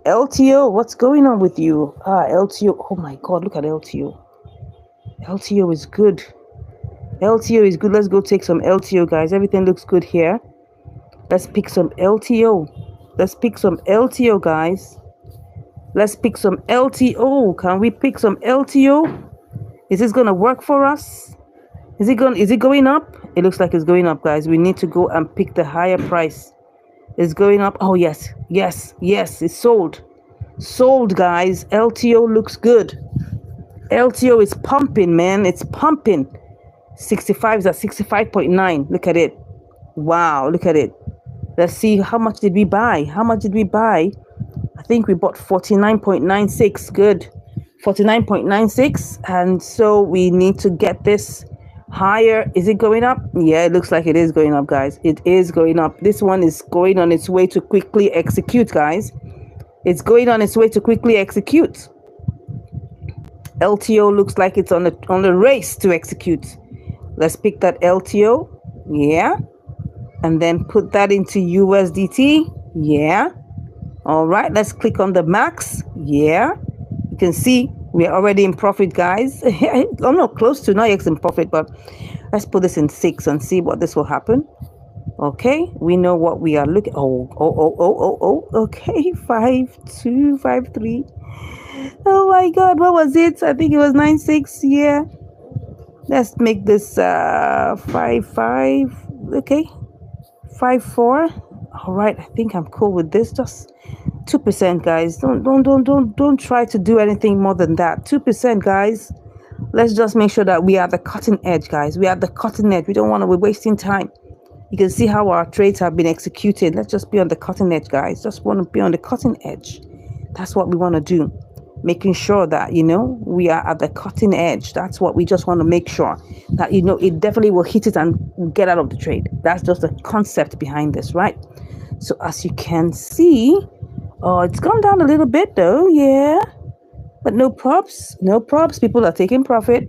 LTO, what's going on with you? LTO. Oh my God, look at LTO. LTO is good. LTO is good. Let's go take some LTO, guys. Everything looks good here. Let's pick some LTO. Let's pick some LTO, guys. Let's pick some LTO. Can we pick some LTO? Is this gonna work for us? Is it going up? It looks like it's going up, guys. We need to go and pick the higher price. It's going up. Oh yes, yes, yes. It's sold. Sold, guys. LTO looks good. LTO is pumping, man. It's pumping. 65 is at 65.9. Look at it. Wow, look at it. Let's see, how much did we buy? How much did we buy? I think we bought 49.96. Good. 49.96. And so we need to get this higher. Is it going up? Yeah, it looks like it is going up, guys. It is going up. This one is going on its way to quickly execute, guys. It's going on its way to quickly execute. LTO looks like it's on the race to execute. Let's pick that LTO. Yeah. And then put that into USDT. Yeah. All right. Let's click on the max. Yeah. You can see we're already in profit, guys. I'm not close to, not yet in profit, but let's put this in 6 and see what this will happen. Okay. We know what we are looking. Oh. Okay. 5253. Oh my God. What was it? I think it was 96. Yeah. Let's make this 55. Okay. 54. All right, I think I'm cool with this. Just 2%, guys. Don't try to do anything more than that. 2%, guys. Let's just make sure that we are at the cutting edge, guys. We are at the cutting edge. We don't want to be wasting time. You can see how our trades have been executed. Let's just be on the cutting edge, guys. Just want to be on the cutting edge. That's what we want to do. Making sure that, we are at the cutting edge. That's what we just want to make sure that, it definitely will hit it and get out of the trade. That's just the concept behind this, right? So as you can see, it's gone down a little bit though. Yeah, but no props. People are taking profit,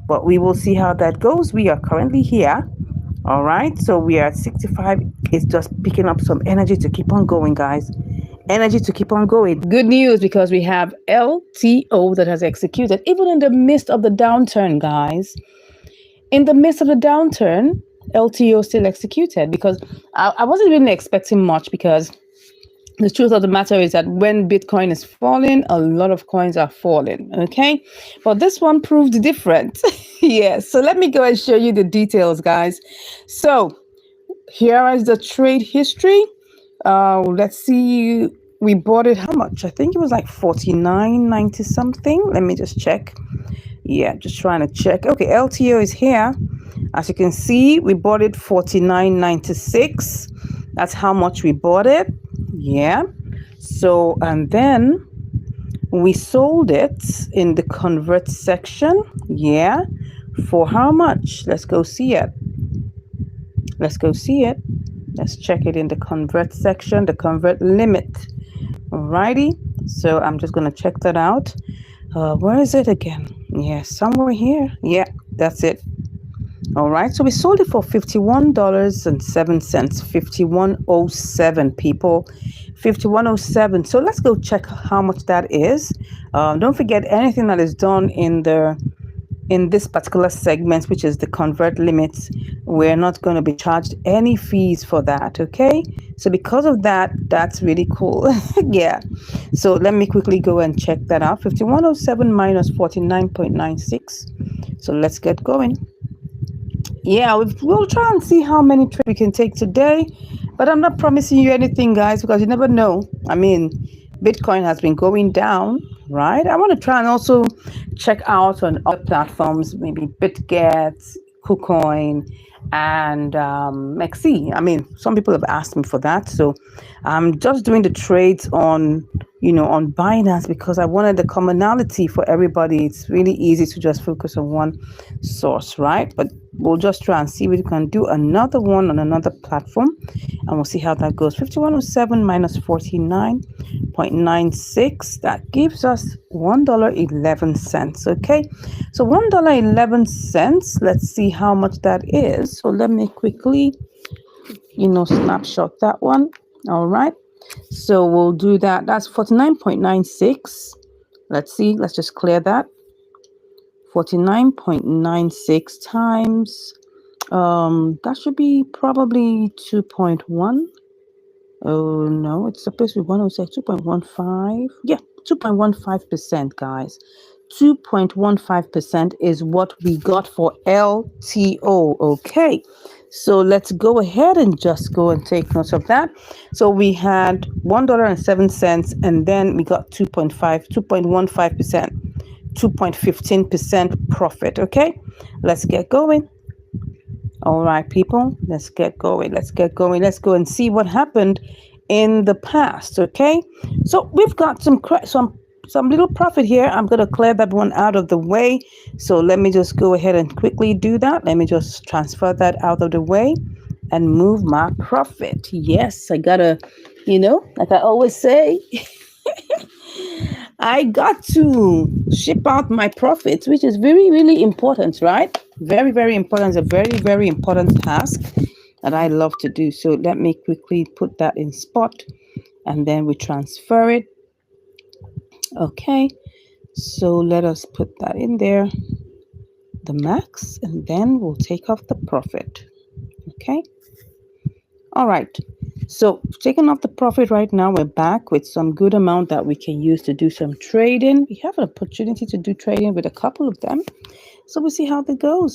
but we will see how that goes. We are currently here. All right. So we are at 65. It's just picking up some energy to keep on going, guys. Energy to keep on going. Good news, because we have LTO that has executed even in the midst of the downturn, guys. In the midst of the downturn, LTO still executed, because I wasn't really expecting much, because the truth of the matter is that when Bitcoin is falling, a lot of coins are falling. Okay, but this one proved different. Yes. So let me go and show you the details, guys. So here is the trade history. Let's see, we bought it how much? I think it was like 49.90 something. Let me just check. Yeah, just trying to check. Okay, LTO is here. As you can see, we bought it 49.96. That's how much we bought it. Yeah. So, and then we sold it in the convert section. Yeah. For how much? Let's go see it. Let's check it in the convert section, the convert limit. Alrighty. So I'm just going to check that out. Where is it again? Yeah, somewhere here. Yeah, that's it. All right. So we sold it for $51.07. 5107, people. 5107. So let's go check how much that is. Don't forget, anything that is done in this particular segment, which is the convert limits, we're not going to be charged any fees for that. Okay, so because of that, that's really cool. Yeah, so let me quickly go and check that out. 5107 minus 49.96. So let's get going. Yeah, we'll try and see how many trades we can take today, but I'm not promising you anything, guys, because you never know. I mean, Bitcoin has been going down, right? I want to try and also check out on other platforms, maybe BitGet, KuCoin, and XE. I mean, some people have asked me for that, so I'm just doing the trades on Binance, because I wanted the commonality for everybody. It's really easy to just focus on one source, right? But we'll just try and see if we can do another one on another platform, and we'll see how that goes. 5107 minus 49.96, that gives us $1.11. Okay, so $1.11. Let's see how much that is. So let me quickly snapshot that one. All right, So we'll do that. That's 49.96. Let's see. Let's just clear that. 49.96 times. That should be probably 2.1. Oh no, it's supposed to be 106, 2.15. Yeah, 2.15%, guys. 2.15% is what we got for LTO. Okay. So let's go ahead and just go and take note of that. So we had $1.07 and then we got 2.15%, 2.15% profit. Okay. Let's get going. All right, people, let's get going. Let's get going. Let's go and see what happened in the past. Okay, so we've got some little profit here. I'm gonna clear that one out of the way. So let me just go ahead and quickly do that. Let me just transfer that out of the way and move my profit. Yes, I gotta, like I always say. I got to ship out my profits, which is very, really important, right? Very, very important. It's a very, very important task that I love to do. So let me quickly put that in spot and then we transfer it. Okay. So let us put that in there, the max, and then we'll take off the profit. Okay. All right. So taking off the profit right now, we're back with some good amount that we can use to do some trading. We have an opportunity to do trading with a couple of them. So we'll see how that goes.